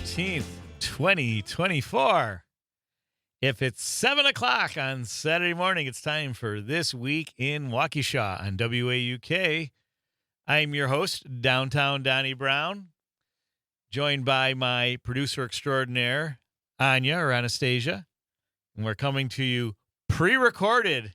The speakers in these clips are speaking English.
13th, 2024. If it's 7 o'clock on Saturday morning, it's time for This Week in Waukesha on WAUK. I'm your host, Downtown Donnie Brown, joined by my producer extraordinaire, Anya or Anastasia. And we're coming to you pre-recorded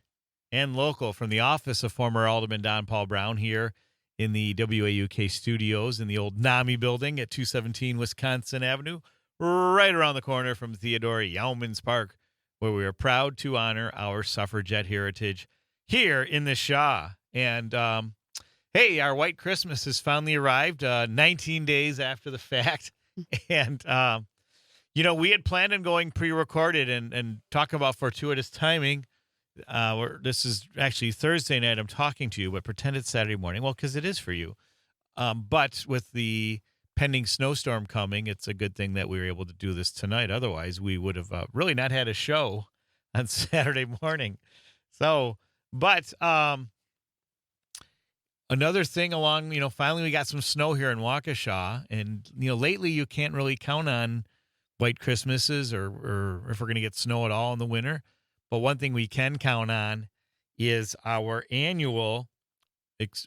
and local from the office of former Alderman Don Paul Brown here in the WAUK studios in the old NAMI building at 217 Wisconsin Avenue, right around the corner from Theodore Yeomans Park, where we are proud to honor our suffragette heritage here in the Shaw. And, hey, our white Christmas has finally arrived 19 days after the fact. And, we had planned on going pre-recorded and talk about fortuitous timing. This is actually Thursday night I'm talking to you, but pretend it's Saturday morning. Well, because it is for you. But with the pending snowstorm coming, it's a good thing that we were able to do this tonight. Otherwise, we would have really not had a show on Saturday morning. So, but another thing along, finally we got some snow here in Waukesha. And, lately you can't really count on white Christmases or if we're going to get snow at all in the winter. But one thing we can count on is our annual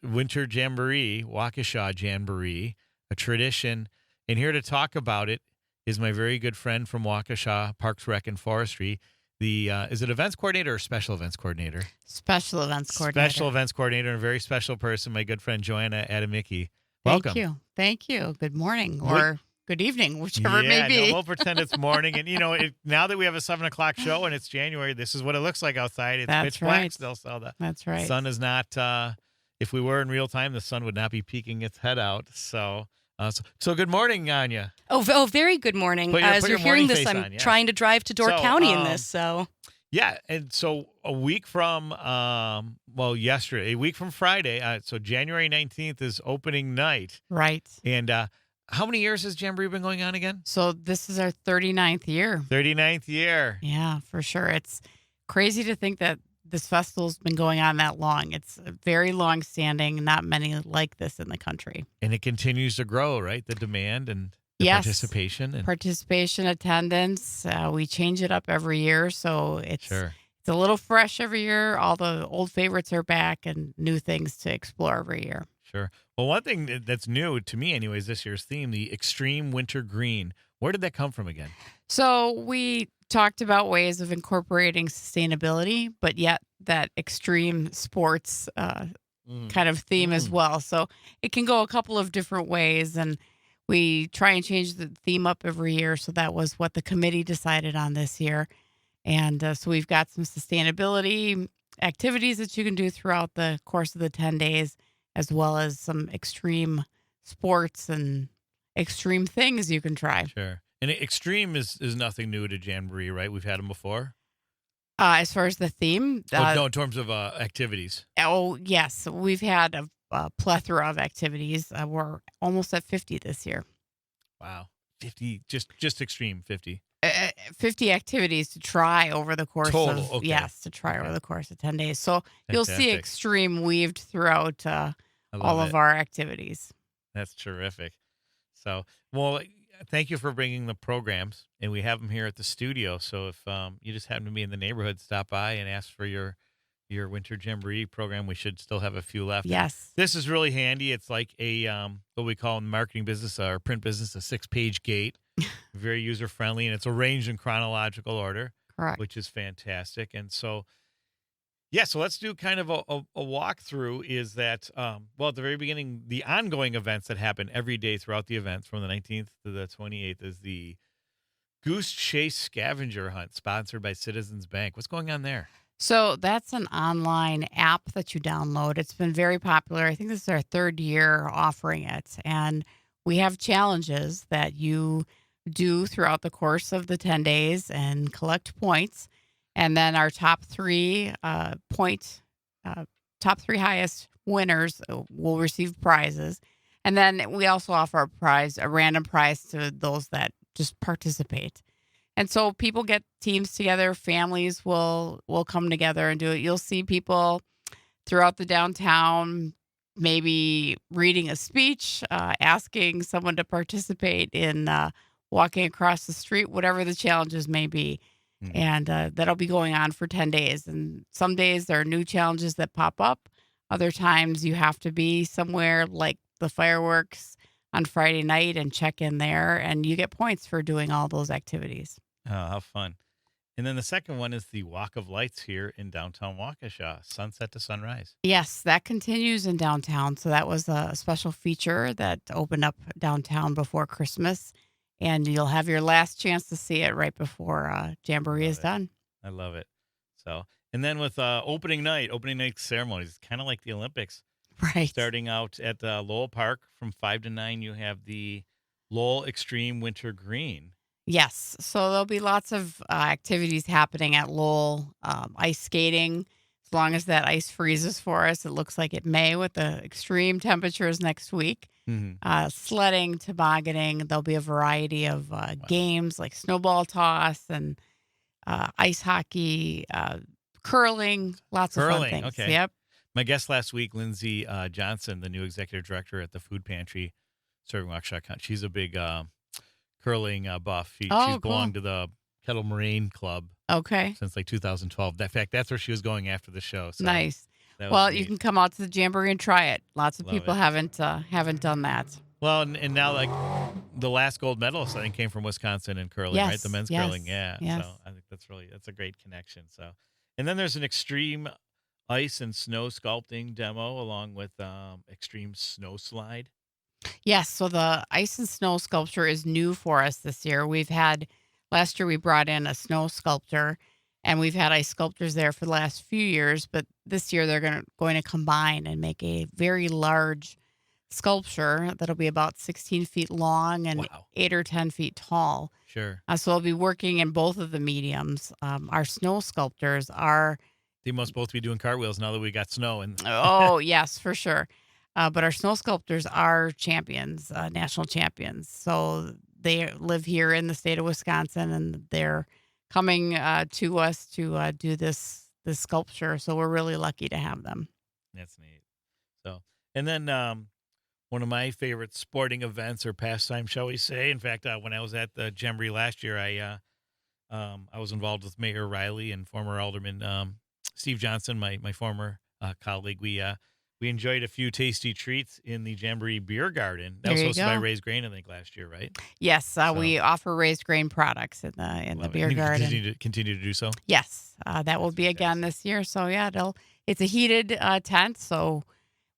Winter Janboree, Waukesha Janboree, a tradition. And here to talk about it is my very good friend from Waukesha Parks, Rec, and Forestry. Is it events coordinator or special events coordinator? Special events coordinator. Special events coordinator and a very special person, my good friend Joanna Adamicki. Welcome. Thank you. Good morning or good evening, whichever it may be. No, we'll pretend it's morning. And, now that we have a 7 o'clock show and it's January, this is what it looks like outside. It's pitch black still. So That's right. Sun is not, if we were in real time, the sun would not be peeking its head out. So good morning, Anya. Oh, very good morning. As you're hearing this, I'm trying to drive to Door County in this. So yeah, and so a week from yesterday, a week from Friday, so January 19th is opening night. Right. And how many years has Janboree been going on again? So this is our 39th year. 39th year. Yeah, for sure. It's crazy to think that this festival's been going on that long. It's very long-standing, not many like this in the country. And it continues to grow, right? The demand and the participation. Participation, attendance. We change it up every year, so it's a little fresh every year. All the old favorites are back and new things to explore every year. Sure. Well, one thing that's new to me anyways, this year's theme, the Extreme Winter Green. Where did that come from again? So we talked about ways of incorporating sustainability, but yet that extreme sports kind of theme as well. So it can go a couple of different ways, and we try and change the theme up every year. So that was what the committee decided on this year. And so we've got some sustainability activities that you can do throughout the course of the 10 days, as well as some extreme sports and extreme things you can try. Sure. And extreme is nothing new to Janboree, right? We've had them before. As far as the theme? No, in terms of activities. Oh, yes. We've had a plethora of activities. We're almost at 50 this year. Wow. 50, just extreme 50. 50 activities to try over the course over the course of 10 days. So you'll see extreme weaved throughout all of our activities. That's terrific. So, well, thank you for bringing the programs, and we have them here at the studio. So if you just happen to be in the neighborhood, stop by and ask for your Winter Janboree program. We should still have a few left. Yes. This is really handy. It's like a what we call in the marketing business or print business, a 6-page gate. Very user-friendly, and it's arranged in chronological order. Correct. Which is fantastic. And so, so let's do kind of a walkthrough. Is that, at the very beginning, the ongoing events that happen every day throughout the events from the 19th to the 28th is the Goose Chase Scavenger Hunt, sponsored by Citizens Bank. What's going on there? So that's an online app that you download. It's been very popular. I think this is our 3rd year offering it. And we have challenges that you do throughout the course of the 10 days and collect points. And then our top three highest winners will receive prizes. And then we also offer a random prize to those that just participate. And so people get teams together, families will come together and do it. You'll see people throughout the downtown, maybe reading a speech, asking someone to participate in walking across the street, whatever the challenges may be. Mm-hmm. And that'll be going on for 10 days. And some days there are new challenges that pop up. Other times you have to be somewhere like the fireworks on Friday night and check in there, and you get points for doing all those activities. Oh, how fun. And then the second one is the Walk of Lights here in downtown Waukesha, sunset to sunrise. Yes, that continues in downtown. So that was a special feature that opened up downtown before Christmas. And you'll have your last chance to see it right before Janboree is done. I love it. So, and then with opening night ceremonies, it's kind of like the Olympics. Right. Starting out at Lowell Park from 5 to 9, you have the Lowell Extreme Winter Green. Yes. So there'll be lots of activities happening at Lowell. Ice skating, as long as that ice freezes for us. It looks like it may with the extreme temperatures next week. Mm-hmm. Sledding, tobogganing. There'll be a variety of games like snowball toss and ice hockey, curling, lots of fun things. Okay. Yep. My guest last week, Lindsay Johnson, the new executive director at the Food Pantry, serving Waukesha County. She's a big curling buff. She's belonged to the Kettle Moraine Club. Okay. Since like 2012. In fact, that's where she was going after the show. So nice. Well, you can come out to the Janboree and try it. Lots of people haven't done that. Well, and now like the last gold medalist I think came from Wisconsin in curling, right? The men's curling, yeah. Yes. So I think that's a great connection. So, and then there's an extreme ice and snow sculpting demo along with extreme snow slide. Yes, so the ice and snow sculpture is new for us this year. Last year we brought in a snow sculptor, and we've had ice sculptors there for the last few years, but this year they're going to combine and make a very large sculpture that'll be about 16 feet long and 8 or 10 feet tall. Sure. So I'll be working in both of the mediums. Our snow sculptors are... They must both be doing cartwheels now that we got snow. Oh, yes, for sure. But our snow sculptors are champions, national champions. So they live here in the state of Wisconsin, and they're coming to us to do this sculpture. So we're really lucky to have them. That's neat. So, and then one of my favorite sporting events or pastime, shall we say. In fact, when I was at the Janboree last year, I was involved with Mayor Riley and former Alderman Steve Johnson, my former colleague. We enjoyed a few tasty treats in the Janboree Beer Garden. That was hosted by Raised Grain, I think, last year, right? Yes, we offer Raised Grain products in the beer garden. Continue to do so? Yes, that will be again this year. So, yeah, it's a heated tent. So,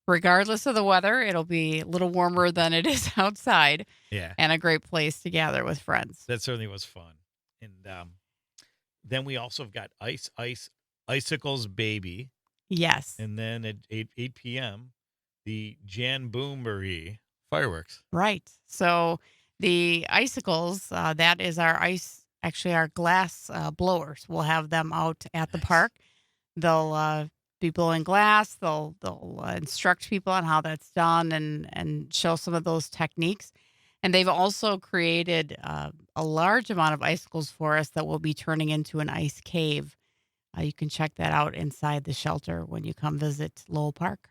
regardless of the weather, it'll be a little warmer than it is outside. Yeah. And a great place to gather with friends. That certainly was fun. And then we also have got Icicles Baby. Yes. And then at 8 p.m., the Janboree fireworks. Right. So the icicles, that is our glass blowers. We'll have them out at the park. They'll be blowing glass. They'll instruct people on how that's done and show some of those techniques. And they've also created a large amount of icicles for us that will be turning into an ice cave. You can check that out inside the shelter when you come visit Lowell Park.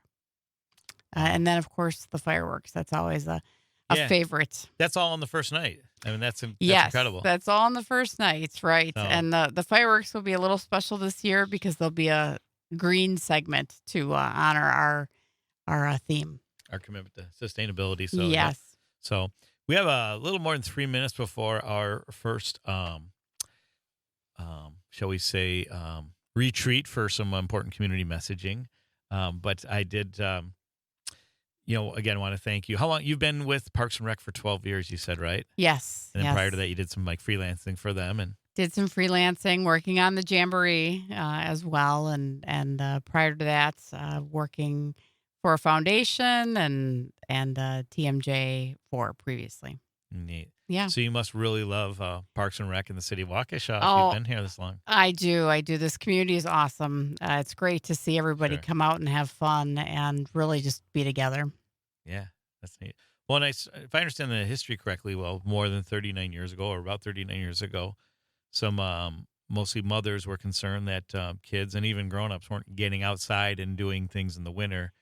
And then, of course, the fireworks. That's always a favorite. That's all on the first night. I mean, that's incredible. That's all on the first night, right? Oh. And the fireworks will be a little special this year because there'll be a green segment to honor our theme. Our commitment to sustainability. So yes. So we have a little more than 3 minutes before our first shall we say, retreat for some important community messaging. But I did, again, want to thank you. How long you've been with Parks and Rec for 12 years, you said, right? Yes. And then prior to that, you did some freelancing for them and did some freelancing, working on the Janboree as well. And prior to that, working for a foundation and TMJ for previously. Neat. Yeah. So you must really love Parks and Rec in the city of Waukesha if you've been here this long. I do. This community is awesome. It's great to see everybody come out and have fun and really just be together. Yeah, that's neat. Well, if I understand the history correctly, more than 39 years ago, or about 39 years ago, some mostly mothers were concerned that kids and even grown-ups weren't getting outside and doing things in the winter.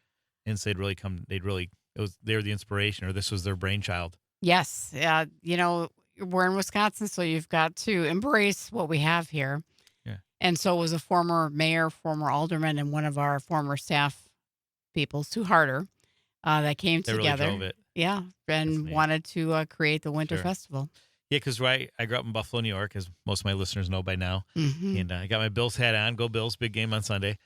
And so they were the inspiration, or this was their brainchild. Yes. we're in Wisconsin, so you've got to embrace what we have here. Yeah. And so was a former mayor, former alderman, and one of our former staff people, Sue Harder, that came They together. really drove it. Yeah, and wanted to create the Winter Festival. Yeah, because I grew up in Buffalo, New York, as most of my listeners know by now. Mm-hmm. And I got my Bills hat on. Go Bills, big game on Sunday.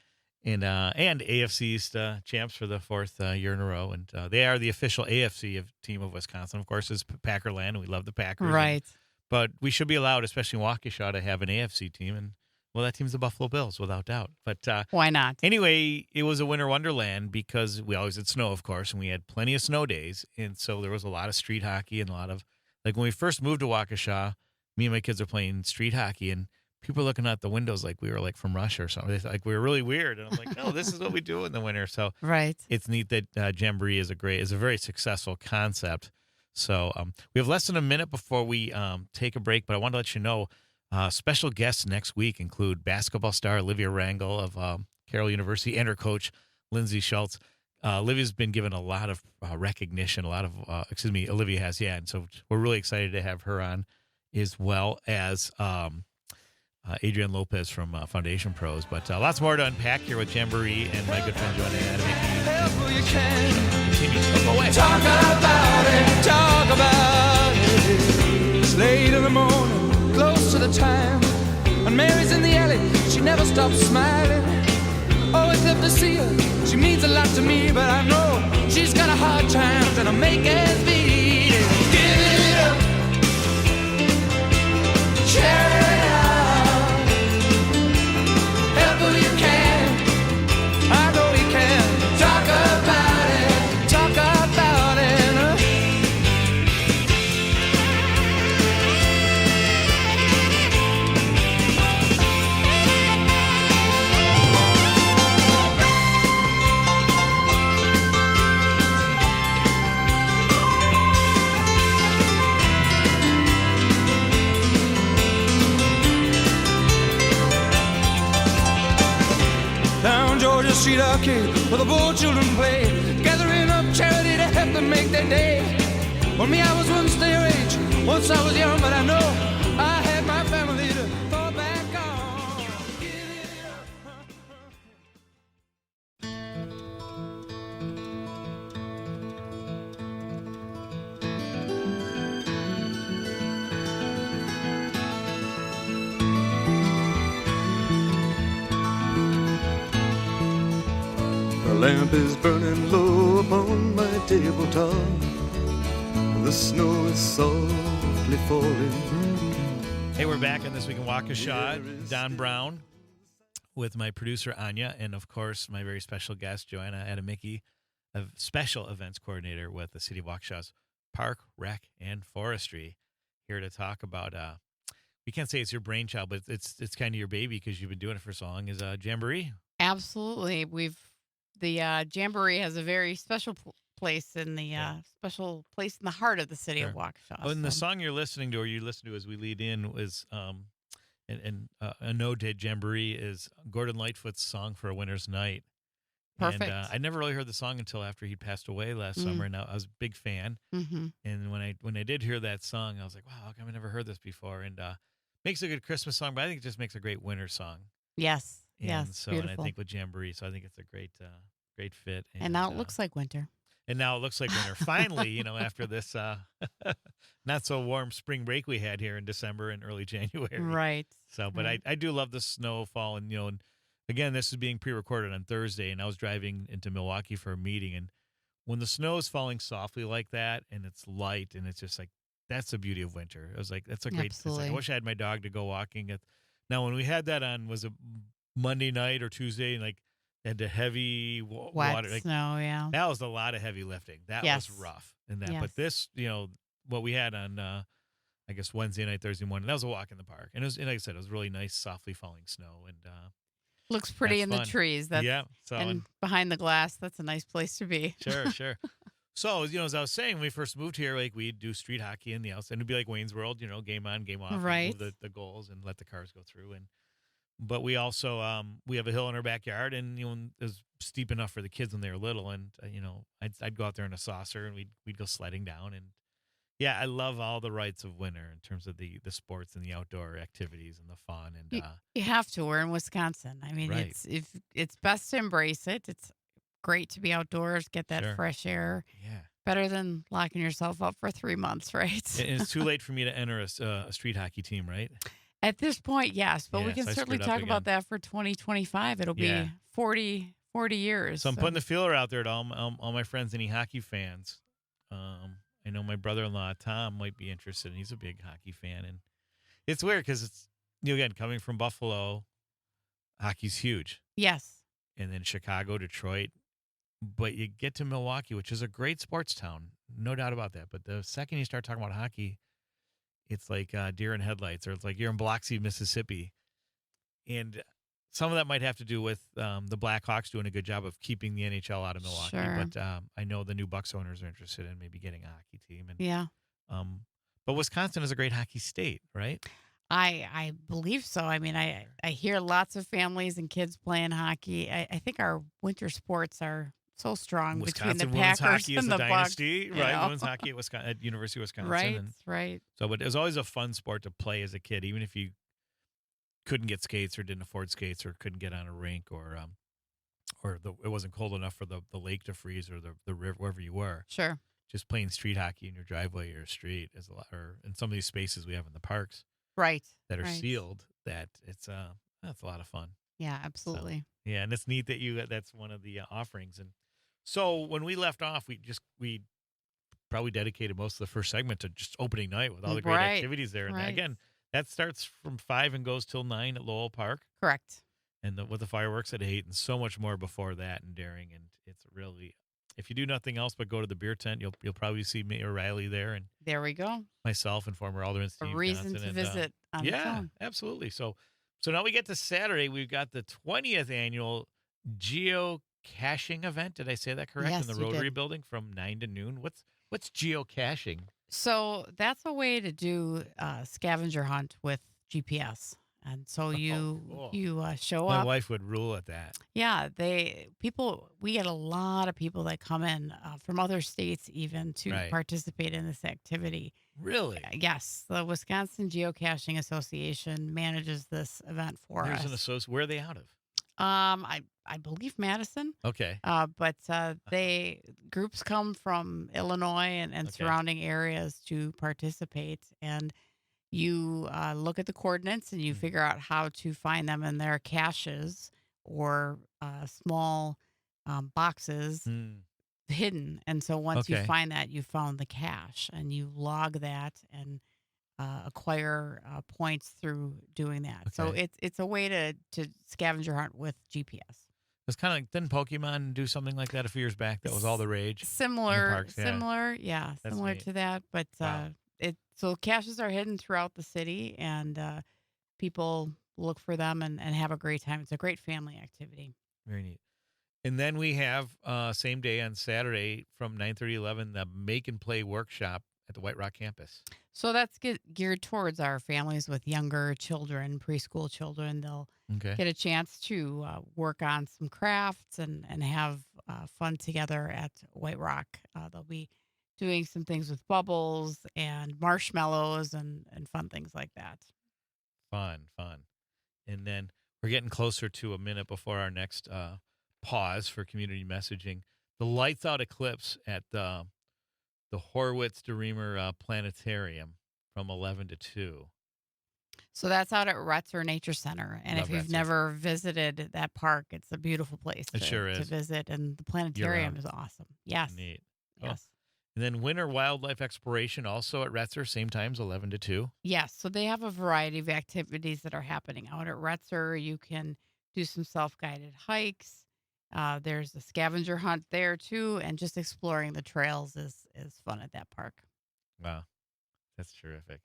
And AFC East champs for the fourth year in a row. And they are the official AFC team of Wisconsin. Of course, it's Packerland, and we love the Packers. Right. But we should be allowed, especially in Waukesha, to have an AFC team. And, well, that team's the Buffalo Bills, without doubt. But why not? Anyway, it was a winter wonderland because we always had snow, of course, and we had plenty of snow days. And so there was a lot of street hockey and a lot of, like when we first moved to Waukesha, me and my kids are playing street hockey, and people were looking out the windows like we were like from Russia or something. They thought like we were really weird. And I'm like, no, this is what we do in the winter. So right. It's neat that Janboree is a very successful concept. So we have less than a minute before we take a break, but I want to let you know special guests next week include basketball star Olivia Rangel of Carroll University and her coach, Lindsay Schultz. Olivia's been given a lot of recognition, Olivia has, yeah. And so we're really excited to have her on, as well as Adrian Lopez from Foundation Pros. But lots more to unpack here with Janboree and my good friend Joanna Adamicki. Talk about it. It's late in the morning, close to the time. When Mary's in the alley, she never stops smiling. Always love to see her, she means a lot to me. But I know she's got a hard time trying to make ends meet. Give it up, share it out, help who you can, I know you can. Talk about it, talk about it. Down Georgia Street Arcade, where the poor children play, gathering up charity to help them make their day. For me, I was once their age, once I was young, but I know I had my family to fall back on. Give it up. The lamp is burning low upon my tabletop. The snow is softly falling. Hey, we're back on This Week in Waukesha. Don Brown with my producer, Anya, and, of course, my very special guest, Joanna Adamicki, a special events coordinator with the City of Waukesha's Park, Rec, and Forestry, here to talk about, we can't say it's your brainchild, but it's kind of your baby because you've been doing it for so long, is Janboree. Absolutely. The Janboree has a very special place in the special place in the heart of the city of Waukesha. Oh, and the song you're listening to, or you listen to as we lead in, was and a nod to Janboree is Gordon Lightfoot's song for a Winter's Night. Perfect. And I never really heard the song until after he'd passed away last summer, and I was a big fan. Mm-hmm. And when I did hear that song, I was like, wow, how come I never heard this before? And makes a good Christmas song, but I think it just makes a great winter song. Yes. And yes. so, beautiful. and I think with Janboree, so I think it's a great fit. And now it looks like winter. And now it looks like winter. Finally, after this not so warm spring break we had here in December and early January. Right. So, but right. I do love the snowfall, and and again, this is being pre-recorded on Thursday, and I was driving into Milwaukee for a meeting, and when the snow is falling softly like that, and it's light, and it's just like, that's the beauty of winter. I was like, that's a great. It's like, I wish I had my dog to go walking. Now, when we had that on, was it Monday night or Tuesday, and like had the heavy wet water, like, snow, yeah. That was a lot of heavy lifting. That was rough. And that, but this, what we had on, I guess Wednesday night, Thursday morning, that was a walk in the park, and like I said, it was really nice, softly falling snow, and looks pretty in fun. The trees. So and behind the glass, that's a nice place to be. Sure. So, as I was saying, when we first moved here, like, we'd do street hockey in the outside. It'd be like Wayne's World, game on, game off. Right. Move the goals and let the cars go through. But we also, we have a hill in our backyard, and, it was steep enough for the kids when they were little. And, I'd go out there in a saucer, and we'd go sledding down. And Yeah, I love all the rights of winter in terms of the sports and the outdoor activities and the fun. And You have to. We're in Wisconsin. I mean, Right. it's best to embrace it. It's great to be outdoors, get that Sure. fresh air. Yeah. Better than locking yourself up for 3 months, right? And it's too late for me to enter a street hockey team, right? At this point, yes, but we Yeah, can so I certainly screwed up talk about that for 2025. It'll Yeah. be 40 years. So I'm putting the feeler out there to all my friends, any hockey fans. I know my brother-in-law, Tom, might be interested, and he's a big hockey fan. And it's weird because it's, again, coming from Buffalo, hockey's huge. Yes. And then Chicago, Detroit. But you get to Milwaukee, which is a great sports town, no doubt about that. But the second you start talking about hockey, it's like deer in headlights, or it's like you're in Biloxi, Mississippi. And some of that might have to do with the Blackhawks doing a good job of keeping the NHL out of Milwaukee. Sure. But I know the new Bucks owners are interested in maybe getting a hockey team. And Yeah. But Wisconsin is a great hockey state, right? I believe so. I mean, I hear lots of families and kids playing hockey. I think our winter sports are so strong Wisconsin between the women's Packers hockey and is the a dynasty, Bucks, right? Women's hockey at University of Wisconsin. Right, And right. so, but it was always a fun sport to play as a kid, even if you couldn't get skates or didn't afford skates or couldn't get on a rink or it wasn't cold enough for the lake to freeze or the river, wherever you were. Sure. Just playing street hockey in your driveway or street is a lot, or in some of these spaces we have in the parks Right. that are right. sealed. That's a lot of fun. Yeah, absolutely. So, yeah, and it's neat that that's one of the offerings. And so when we left off, we probably dedicated most of the first segment to just opening night with all the great Right, activities there. And right. again, that starts from 5 and goes till 9 at Lowell Park. Correct. And with the fireworks at 8 and so much more before that and daring. And it's really, if you do nothing else but go to the beer tent, you'll probably see me or Riley there and There we go. myself and former Alderman Steve A reason Johnson. to And, visit on its own. absolutely. So now we get to Saturday. We've got the 20th annual geocaching event. Did I say that correct? Yes, In the you Rotary did. Building from 9 to noon. What's geocaching? So that's a way to do a scavenger hunt with GPS. And so cool. you show My up. wife would rule at that. Yeah, we get a lot of people that come in from other states even to Right. participate in this activity. Really? Yes, the Wisconsin Geocaching Association manages this event for There's us. where are they out of? I believe Madison. Okay. But groups come from Illinois and Okay. surrounding areas to participate, and you look at the coordinates and you Mhm. figure out how to find them in their caches or small boxes hidden. And so once you Okay. find that, you found the cache, and you log that and acquire points through doing that. So Okay. it's a way to scavenger hunt with GPS. It's kind of like, didn't Pokemon do something like that a few years back? That was all the rage. Similar, parks, yeah. similar, That's similar neat. to that. But Wow. so caches are hidden throughout the city, and people look for them and have a great time. It's a great family activity. Very neat. And then we have same day on Saturday from 9:30 to 11 the Make and Play workshop at the White Rock campus. So that's geared towards our families with younger children, preschool children. They'll Okay. get a chance to work on some crafts and have fun together at White Rock. They'll be doing some things with bubbles and marshmallows and fun things like that. Fun. And then we're getting closer to a minute before our next pause for community messaging. The lights out eclipse at the Horwitz DeReamer Planetarium from 11 to 2. So that's out at Retzer Nature Center. And Love if you've Retzer. never visited that park, it's a beautiful place It sure to is. visit. And the planetarium Year-round. is awesome. Yes. Neat. Oh. Yes. And then winter wildlife exploration also at Retzer, same times, 11 to 2. Yes. So they have a variety of activities that are happening out at Retzer. You can do some self-guided hikes. There's a scavenger hunt there too. And just exploring the trails is fun at that park. Wow. That's terrific.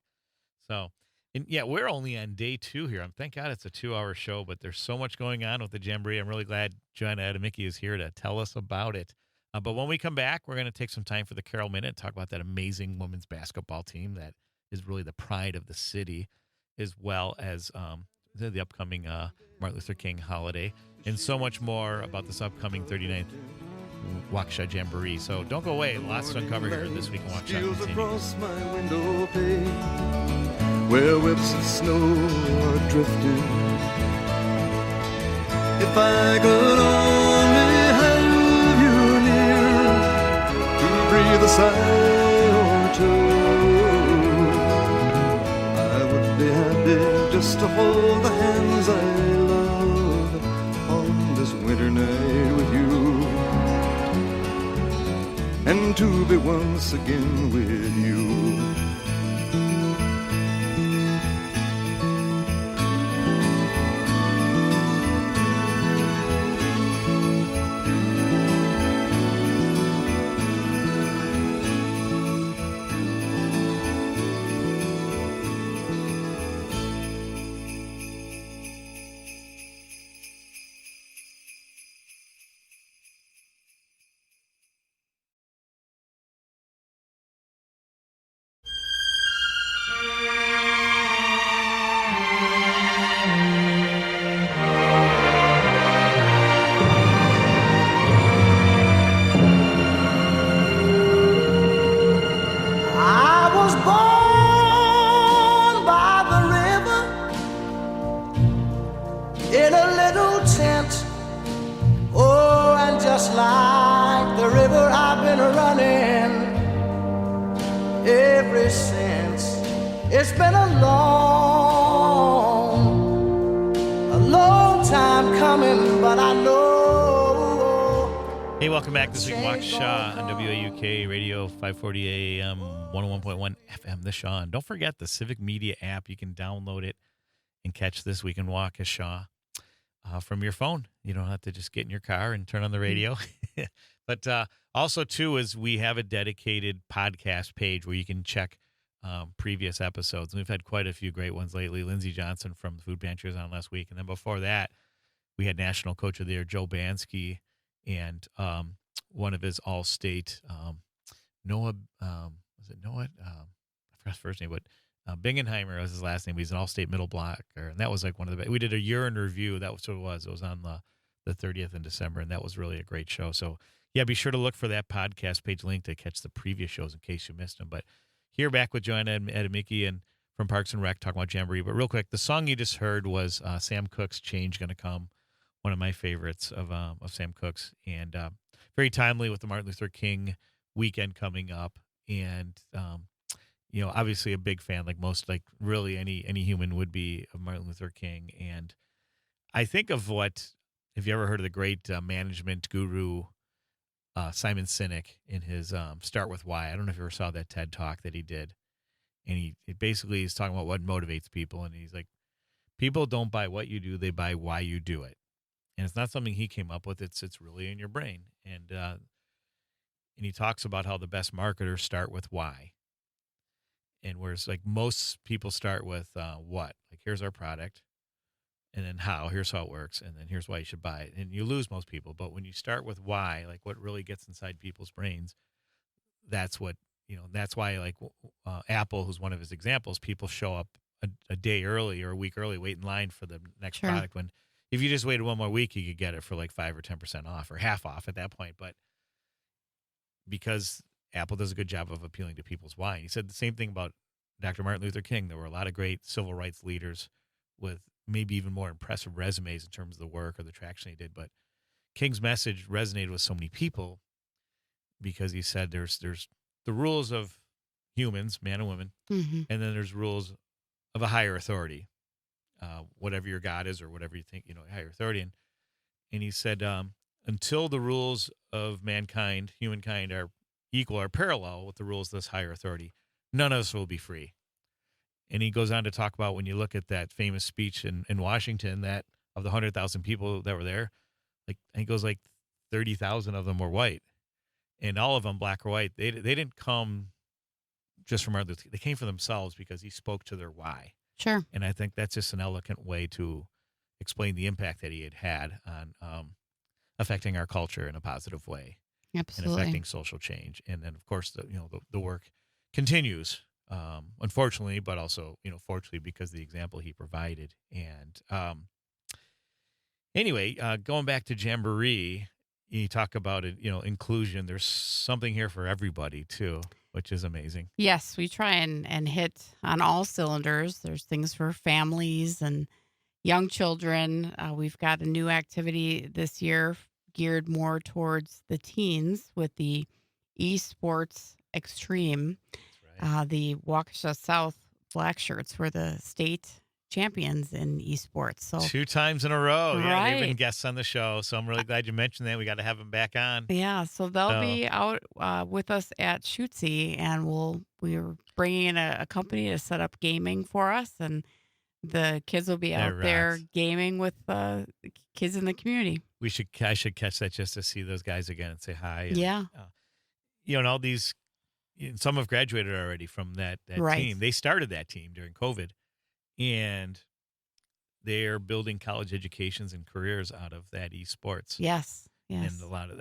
So, and yeah, we're only on day 2 here. Thank God it's a 2-hour show, but there's so much going on with the Janboree. I'm really glad Joanna Adamicki is here to tell us about it. But when we come back, we're going to take some time for the Carol Minute, talk about that amazing women's basketball team that is really the pride of the city, as well as the upcoming Martin Luther King holiday, and so much more about this upcoming 39th Waukesha Janboree. So don't go away. Lots to uncover here this week in Waukesha. Steals across my window pane, where whips of snow are drifting. If I could only have you near to breathe a sigh or two, I would be happy just to hold the hands I love on this winter night with you, and to be once again with you. Welcome back this week in Waukesha on WAUK Radio, 540 AM, 101.1 FM, The Shaw. And don't forget the Civic Media app. You can download it and catch This Week in Waukesha from your phone. You don't have to just get in your car and turn on the radio. But also, too, is we have a dedicated podcast page where you can check previous episodes. And we've had quite a few great ones lately. Lindsey Johnson from the Food Pantry was on last week. And then before that, we had National Coach of the Year, Joe Bansky, and one of his all-state, Noah, was it Noah? I forgot his first name, but Bingenheimer was his last name. He's an all-state middle blocker, and that was like one of the best. We did a year in review. That was what it was. It was on the 30th in December, and that was really a great show. So, yeah, be sure to look for that podcast page link to catch the previous shows in case you missed them. But here back with Joanna Adamicki and from Parks and Rec talking about Janboree. But real quick, the song you just heard was Sam Cooke's Change Gonna Come, one of my favorites of Sam Cooke's, and very timely with the Martin Luther King weekend coming up. And, obviously a big fan, like really any human would be, of Martin Luther King. And I think of have you ever heard of the great management guru, Simon Sinek, in his Start With Why? I don't know if you ever saw that TED Talk that he did. And he basically is talking about what motivates people. And he's like, people don't buy what you do, they buy why you do it. And it's not something he came up with. It's really in your brain. And he talks about how the best marketers start with why. And whereas like most people start with what? Like, here's our product. And then how? Here's how it works. And then here's why you should buy it. And you lose most people. But when you start with why, like what really gets inside people's brains, that's what, that's why like Apple, who's one of his examples, people show up a day early or a week early, wait in line for the next product, when if you just waited one more week, you could get it for like 5 or 10% off or half off at that point. But because Apple does a good job of appealing to people's why. And he said the same thing about Dr. Martin Luther King. There were a lot of great civil rights leaders with maybe even more impressive resumes in terms of the work or the traction he did. But King's message resonated with so many people because he said there's the rules of humans, man and women, and then there's rules of a higher authority. Whatever your God is or whatever you think, higher authority. And he said, until the rules of humankind are equal or parallel with the rules of this higher authority, none of us will be free. And he goes on to talk about when you look at that famous speech in Washington, that of the 100,000 people that were there, he goes 30,000 of them were white. And all of them, black or white, they didn't come just from Martin Luther King. They came for themselves because he spoke to their why. Sure. And I think that's just an elegant way to explain the impact that he had on affecting our culture in a positive way. Absolutely. And affecting social change. And then, of course, the work continues, unfortunately, but also, fortunately, because of the example he provided. And anyway, going back to Janboree, you talk about it, inclusion. There's something here for everybody too, which is amazing. Yes, we try and hit on all cylinders. There's things for families and young children. We've got a new activity this year geared more towards the teens with the esports extreme. That's right. The Waukesha South Black Shirts were the state champions in esports. So 2 times in a row. Yeah, they've been right. guests on the show. So I'm really glad you mentioned that. We got to have them back on. Yeah, so they'll So be out with us at Shootsy, and we're bringing in a company to set up gaming for us, and the kids will be that out there rocks. gaming with kids in the community. I should catch that just to see those guys again and say hi. And, Yeah, and all these, some have graduated already from that right. team. They started that team during COVID, and they're building college educations and careers out of that esports. Yes, And yes. a lot of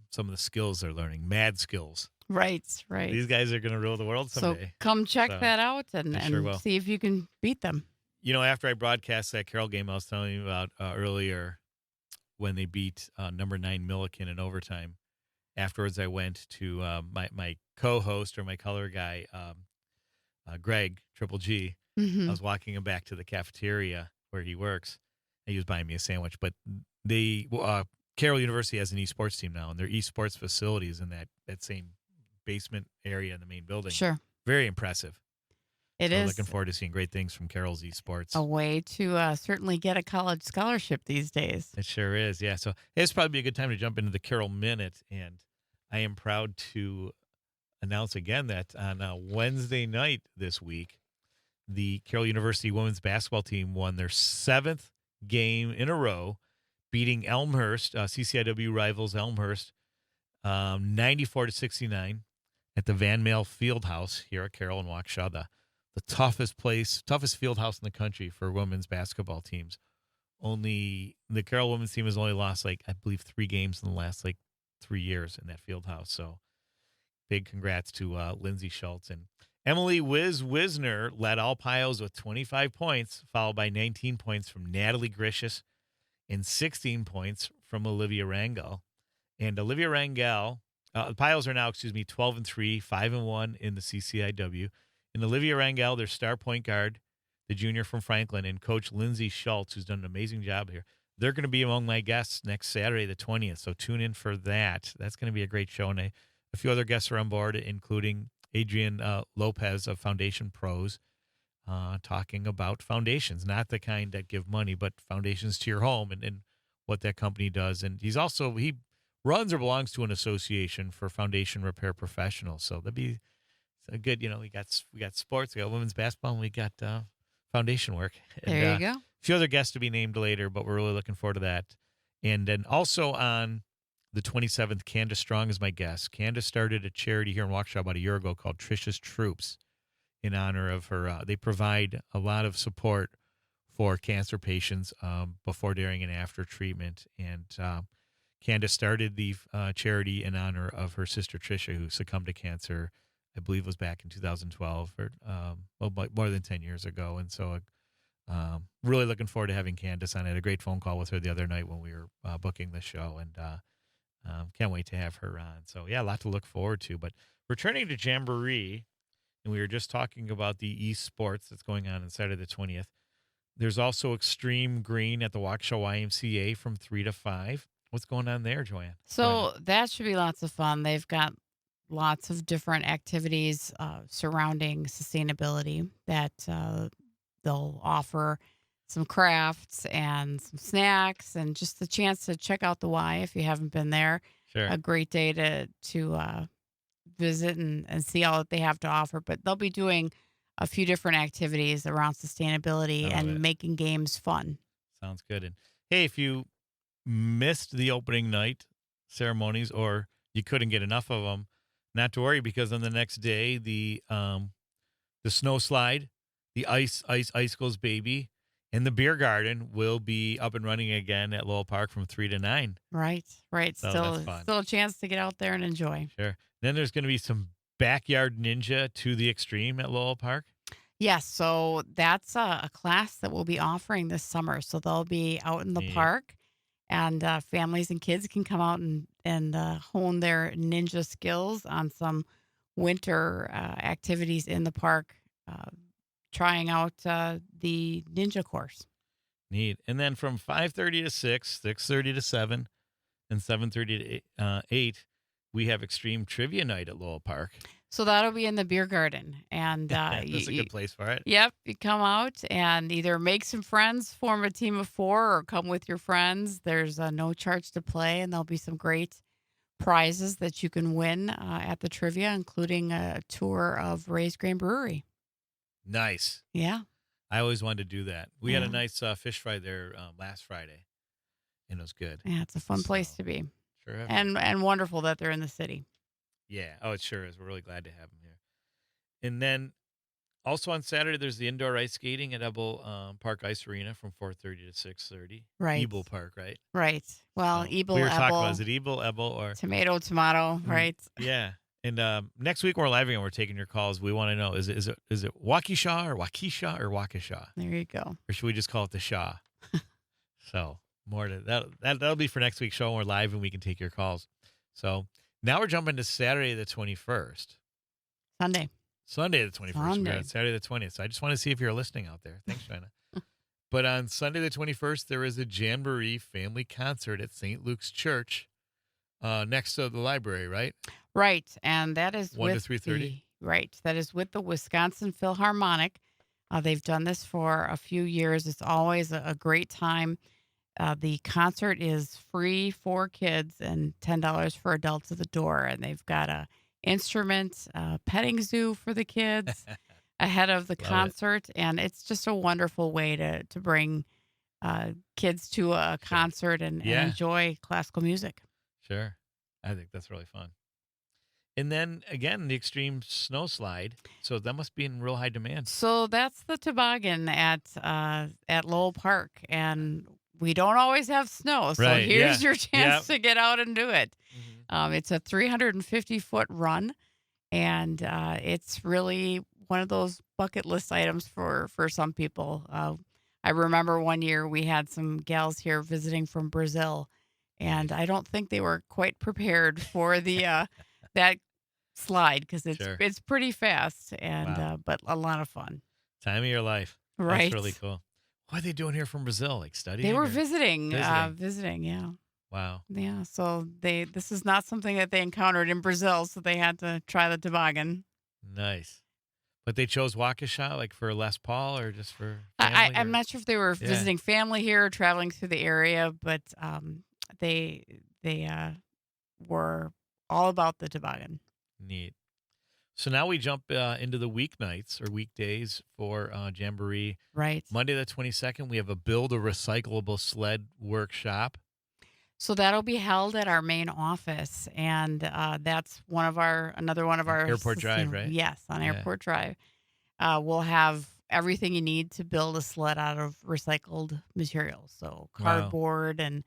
some of the skills they're learning, mad skills. Right, right. These guys are going to rule the world So someday. come check So that out and, I sure will. see if you can beat them. After I broadcast that Carroll game I was telling you about earlier, when they beat number 9 Milliken in overtime, afterwards I went to my co-host or my color guy, Greg, Triple G. I Hmm. was walking him back to the cafeteria where he works. He was buying me a sandwich. But Carroll University has an esports team now, and their esports facilities in that same basement area in the main building. Sure, Very impressive. it So is looking forward to seeing great things from Carroll's esports. a way to certainly get a college scholarship these days. It sure is, yeah. So it's probably a good time to jump into the Carroll Minute, and I am proud to announce again that on Wednesday night this week, the Carroll University women's basketball team won their 7th game in a row, beating Elmhurst, CCIW rivals Elmhurst, 94-69 at the Van Male Fieldhouse here at Carroll in Waukesha, the toughest field house in the country for women's basketball teams. Only the Carroll women's team has only lost, I believe, 3 games in the last 3 years in that field house. So big congrats to Lindsay Schultz. And Emily Wisner led all piles with 25 points, followed by 19 points from Natalie Gricius and 16 points from Olivia Rangel. And Olivia Rangel, the piles are now, 12-3, 5-1 in the CCIW. And Olivia Rangel, their star point guard, the junior from Franklin, and Coach Lindsay Schultz, who's done an amazing job here. They're going to be among my guests next Saturday, the 20th. So tune in for that. That's going to be a great show. And a few other guests are on board, including Adrian Lopez of Foundation Pros, talking about foundations, not the kind that give money, but foundations to your home and what that company does. And he runs or belongs to an association for foundation repair professionals. So that'd be a good, we got sports, we got women's basketball, and we got foundation work. And, There you go. a few other guests to be named later, but we're really looking forward to that. And then also on the 27th, Candace Strong is my guest. Candace started a charity here in Waukesha about a year ago called Trisha's Troops in honor of her. They provide a lot of support for cancer patients before, during, and after treatment. And Candace started the charity in honor of her sister Trisha, who succumbed to cancer, I believe it was back in 2012, or more than 10 years ago. And so really looking forward to having Candace on. I had a great phone call with her the other night when we were booking the show, and can't wait to have her on. So, yeah, a lot to look forward to. But returning to Janboree, and we were just talking about the esports that's going on Saturday the 20th. There's also Extreme Green at the Waukesha YMCA from 3 to 5. What's going on there, Joanne? So that should be lots of fun. They've got lots of different activities surrounding sustainability that they'll offer some crafts and some snacks and just the chance to check out the Y if you haven't been there. Sure. A great day to visit and see all that they have to offer. But they'll be doing a few different activities around sustainability and making games fun. Sounds good. And hey, if you missed the opening night ceremonies or you couldn't get enough of them, not to worry, because on the next day, the snow slide, the Icicles Baby, and the beer garden will be up and running again at Lowell Park from 3 to 9. Right. So still that's fun. a chance to get out there and enjoy. Sure. Then there's going to be some backyard ninja to the extreme at Lowell Park. Yes, so that's a class that we'll be offering this summer. So they'll be out in the Neat. park And families and kids can come out and hone their ninja skills on some winter activities in the park, trying out the ninja course. Neat. And then from 5:30 to 6, 6:30 to 7, and 7:30 to 8, we have Extreme Trivia Night at Lowell Park. So that'll be in the beer garden. And that's a good place for it. Yep. You come out and either make some friends, form a team of 4, or come with your friends. There's no charge to play, and there'll be some great prizes that you can win at the trivia, including a tour of Ray's Grain Brewery. Nice. Yeah. I always wanted to do that. We had a nice fish fry there last Friday, and it was good. Yeah, it's a fun place to be. Sure. And wonderful that they're in the city. Yeah. Oh, it sure is. We're really glad to have them here. And then also on Saturday, there's the indoor ice skating at Ebel Park Ice Arena from 4:30 to 6:30. Right. Ebel Park, right? Right. Well, Ebel, we were talking Ebel, about, is it Ebel, or tomato, right? Yeah. And next week we're live and we're taking your calls. We want to know, is it Waukesha or Waukesha or Waukesha? There you go. Or should we just call it the Shaw? So more to that'll be for next week's show. When we're live and we can take your calls. So now we're jumping to Saturday the 21st. Sunday the 21st. We're at Saturday the 20th. So I just want to see if you're listening out there. Thanks, China. But on Sunday the 21st, there is a Janboree family concert at St. Luke's Church next to the library, right? Right. And that is 1 to 3:30? Right. That is with the Wisconsin Philharmonic. They've done this for a few years. It's always a great time. The concert is free for kids and $10 for adults at the door. And they've got a instrument, petting zoo for the kids ahead of the concert. And it's just a wonderful way to bring kids to a concert and enjoy classical music. Sure. I think that's really fun. And then, again, the extreme snow slide. So that must be in real high demand. So that's the toboggan at Lowell Park. And we don't always have snow. So here's your chance to get out and do it. Mm-hmm. It's a 350-foot run. And it's really one of those bucket list items for some people. I remember one year we had some gals here visiting from Brazil. And I don't think they were quite prepared for the that slide because it's pretty fast and but a lot of fun. Time of your life. Right. That's really cool. What are they doing here from Brazil? Like studying? They were visiting, yeah. Wow. Yeah, so this is not something that they encountered in Brazil, so they had to try the toboggan. Nice. But they chose Waukesha like for Les Paul or just for family? I'm not sure if they were visiting family here or traveling through the area, but they were all about the toboggan. Neat. So now we jump into the weeknights or weekdays for Janboree. Right. Monday the 22nd, we have a build a recyclable sled workshop. So that'll be held at our main office, and that's another one of our Airport Drive, right? Yes, on Airport Drive. We'll have everything you need to build a sled out of recycled materials, so cardboard and.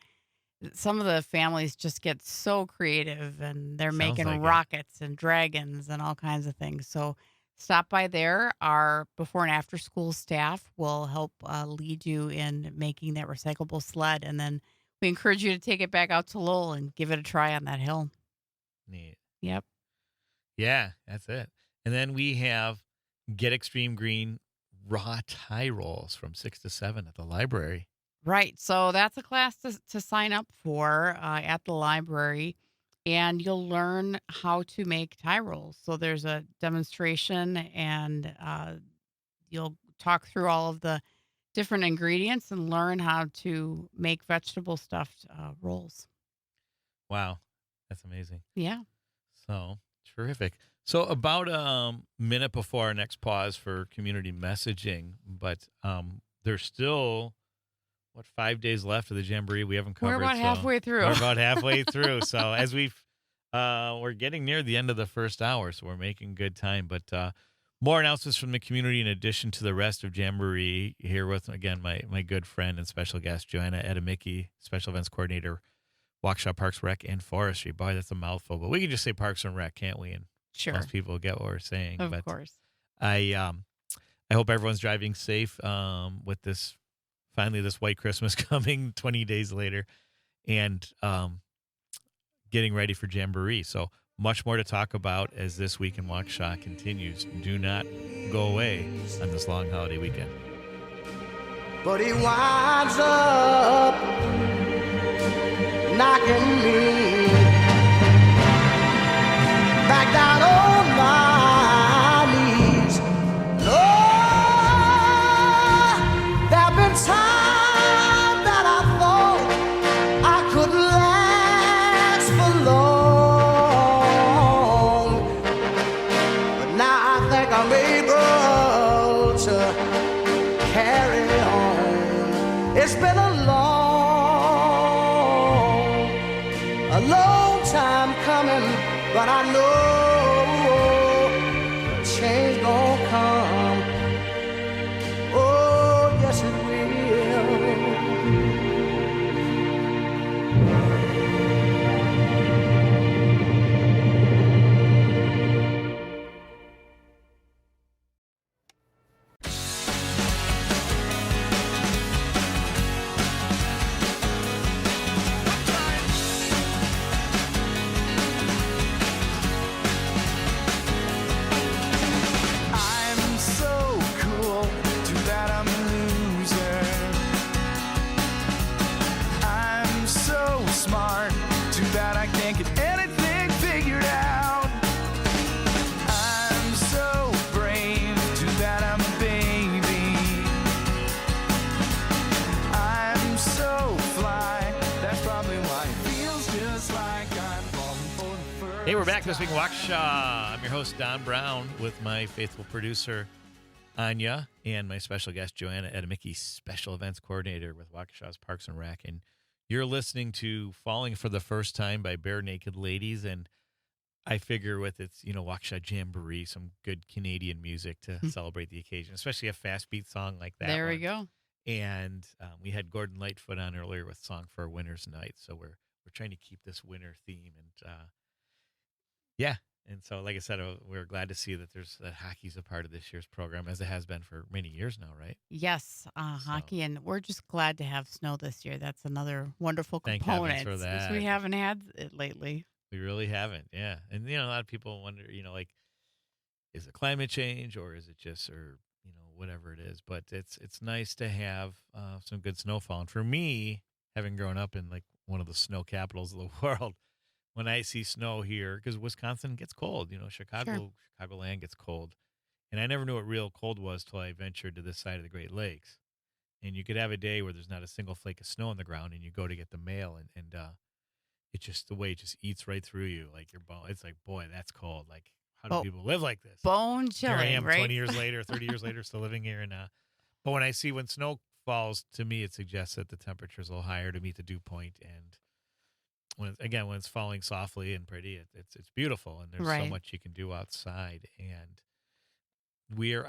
Some of the families just get so creative and they're making rockets and dragons and all kinds of things. So stop by there. Our before and after school staff will help lead you in making that recyclable sled. And then we encourage you to take it back out to Lowell and give it a try on that hill. Neat. Yep. Yeah, that's it. And then we have Get Extreme Green raw tie rolls from 6 to 7 at the library. Right. So that's a class to sign up for at the library, and you'll learn how to make tie rolls. So there's a demonstration, and you'll talk through all of the different ingredients and learn how to make vegetable stuffed rolls. Wow. That's amazing. Yeah. So terrific. So about a minute before our next pause for community messaging, but there's still... 5 days left of the Janboree we haven't covered. We're about halfway through. We're about halfway through. So as we're getting near the end of the first hour, so we're making good time. But more announcements from the community in addition to the rest of Janboree. Here with, again, my good friend and special guest, Joanna Edemicki, Special Events Coordinator, Waukesha Parks, Rec, and Forestry. Boy, that's a mouthful. But we can just say Parks and Rec, can't we? And sure. Most people get what we're saying. Of course. I hope everyone's driving safe with this... Finally, this white Christmas coming 20 days later. and getting ready for Janboree. So much more to talk about as this week in Waukesha continues. Do not go away on this long holiday weekend. But he winds up knocking me back down on my knees. Lord, there've been times that I thought I could last for long, but now I think I'm able to carry on. It's been a long time coming, but I know change gon' come. Oh, yes it will. Hey, we're back this week in Waukesha. I'm your host, Don Brown, with my faithful producer, Anya, and my special guest, Joanna Edemicki, Special Events Coordinator with Waukesha's Parks and Rec. And you're listening to Falling for the First Time by Bare Naked Ladies. And I figure with its, Waukesha Janboree, some good Canadian music to celebrate the occasion, especially a fast beat song like that. There we go. And we had Gordon Lightfoot on earlier with Song for a Winter's Night. So we're trying to keep this winter theme. And yeah. And so, like I said, we're glad to see that that hockey's a part of this year's program, as it has been for many years now, right? Yes, hockey, and we're just glad to have snow this year. That's another wonderful Thank component. heavens for that. Since we haven't had it lately. We really haven't, yeah. And, a lot of people wonder, like, is it climate change or is it just, or, whatever it is. But it's nice to have some good snowfall. And for me, having grown up in, like, one of the snow capitals of the world, when I see snow here, because Wisconsin gets cold, Chicagoland gets cold. And I never knew what real cold was till I ventured to this side of the Great Lakes. And you could have a day where there's not a single flake of snow on the ground, and you go to get the mail, and it's just the way it just eats right through you. Like your bone, it's like, boy, that's cold. Like, how do people live like this? Bone chilling, here I am, right? 20 years later, 30 years later, still living here. And but when snow falls, to me, it suggests that the temperature's a little higher to meet the dew point. And when it's falling softly and pretty, it's beautiful, and there's so much you can do outside. And we're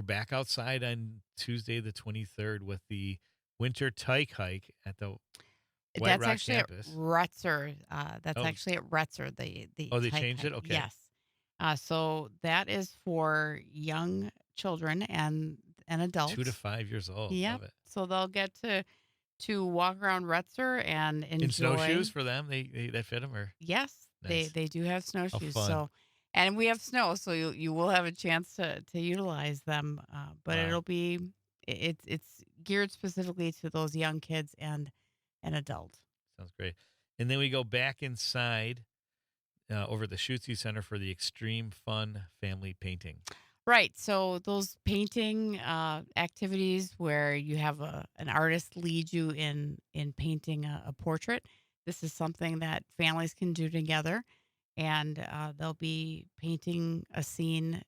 back outside on Tuesday the 23rd with the Winter Tyke Hike at the White Rock campus. At Retzer. That's actually at Retzer. The they changed it? Okay. Yes. So that is for young children and adults. 2 to 5 years old. Yeah. So they'll get to walk around Retzer and enjoy. In snowshoes for them? They that fit them? Or? Yes. Nice. They do have snowshoes. Fun. So, and we have snow, so you will have a chance to utilize them. But Wow. it'll be it's geared specifically to those young kids and adults. Sounds great. And then we go back inside over at the Schutze Center for the Extreme Fun Family Painting. Right. So those painting activities where you have an artist lead you in painting a portrait. This is something that families can do together, and they'll be painting a scene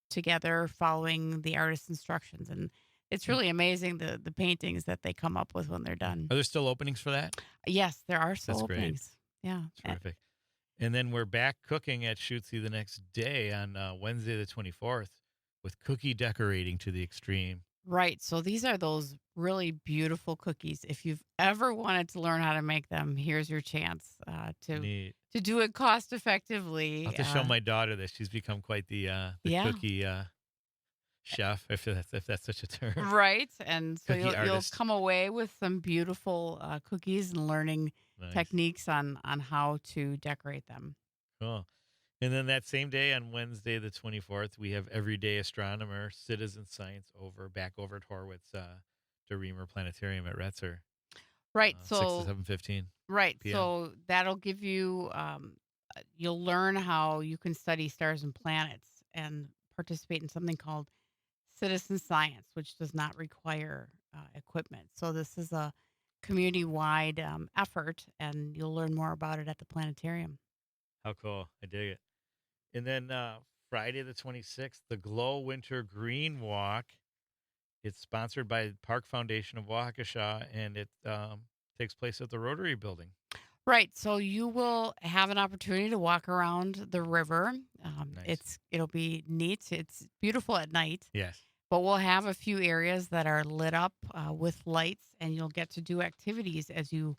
together following the artist's instructions. And it's really amazing the paintings that they come up with when they're done. Are there still openings for that? Yes, there are still That's great. openings. Yeah. Terrific. And then we're back cooking at Schutze the next day on Wednesday the 24th with cookie decorating to the extreme. Right. So these are those really beautiful cookies. If you've ever wanted to learn how to make them, here's your chance to do it cost effectively. I'll have to show my daughter this. She's become quite the cookie chef, if that's such a term. Right. And so Cookie you'll artist. come away with some beautiful cookies and learning Nice. techniques on how to decorate them. Cool. And then that same day on Wednesday, the 24th, we have Everyday Astronomer, Citizen Science back over at Horwitz, DeReamer Planetarium at Retzer. Right. 6 So to 7:15. right. PM. So that'll give you you'll learn how you can study stars and planets and participate in something called citizen science, which does not require equipment. So this is a community-wide effort, and you'll learn more about it at the planetarium. How cool. I dig it. And then Friday the 26th, the Glow Winter Green Walk. It's sponsored by the Park Foundation of Waukesha, and it takes place at the Rotary Building. Right. So you will have an opportunity to walk around the river. Nice. It'll be neat. It's beautiful at night. Yes. But we'll have a few areas that are lit up with lights, and you'll get to do activities as you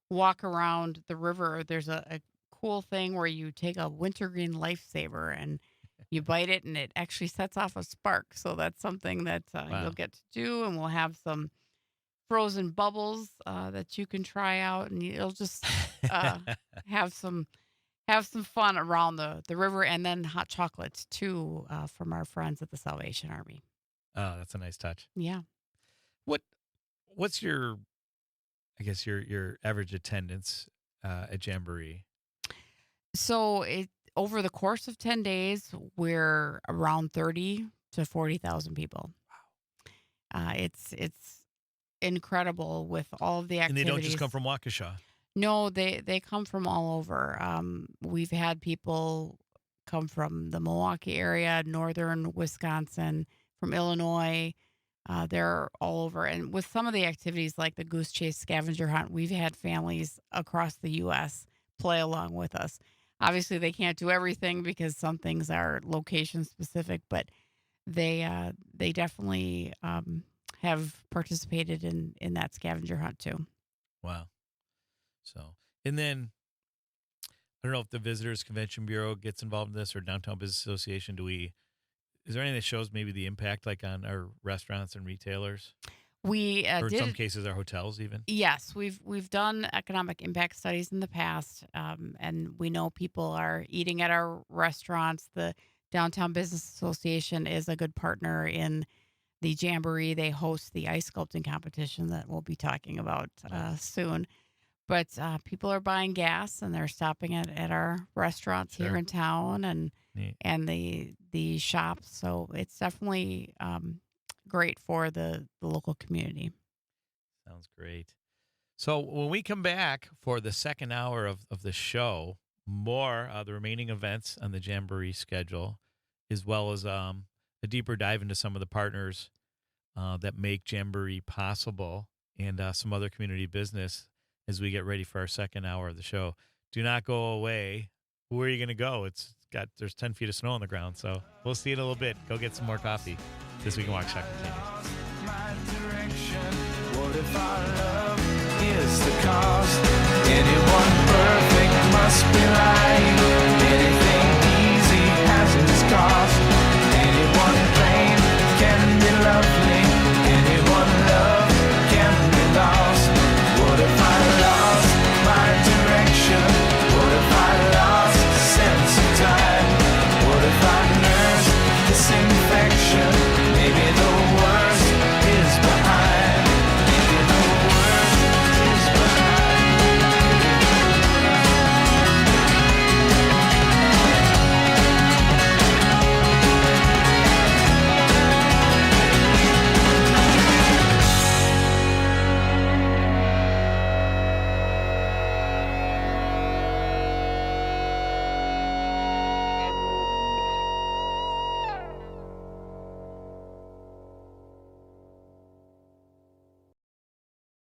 walk around the river. There's a cool thing where you take a wintergreen lifesaver and you bite it, and it actually sets off a spark. So that's something that Wow. you'll get to do, and we'll have some frozen bubbles that you can try out, and you'll just have some fun around the river, and then hot chocolates too from our friends at the Salvation Army. Oh, that's a nice touch. Yeah. What's your, I guess, your average attendance at Janboree? So over the course of 10 days, we're around 30 to 40,000 people. Wow. It's incredible with all of the activities. And they don't just come from Waukesha. No, they come from all over. We've had people come from the Milwaukee area, northern Wisconsin, from Illinois. They're all over. And with some of the activities like the Goose Chase scavenger hunt, we've had families across the U.S. play along with us. Obviously, they can't do everything because some things are location specific, but they definitely have participated in that scavenger hunt too. Wow. So, and then I don't know if the Visitors Convention Bureau gets involved in this or Downtown Business Association. Is there anything that shows maybe the impact like on our restaurants and retailers? We or in did, some cases our hotels even? Yes, we've done economic impact studies in the past, and we know people are eating at our restaurants. The Downtown Business Association is a good partner in the Janboree. They host the ice sculpting competition that we'll be talking about soon. But people are buying gas, and they're stopping at our restaurants here in town and the shops. So it's definitely great for the local community. Sounds great. So when we come back for the second hour of the show, more the remaining events on the Janboree schedule, as well as a deeper dive into some of the partners that make Janboree possible and some other community business as we get ready for our second hour of the show. Do not go away. Where are you going to go? There's 10 feet of snow on the ground, so we'll see in a little bit. Go get some more coffee. This Week in Waukesha continues. My direction. What if our love is the cost? Anyone perfect must be like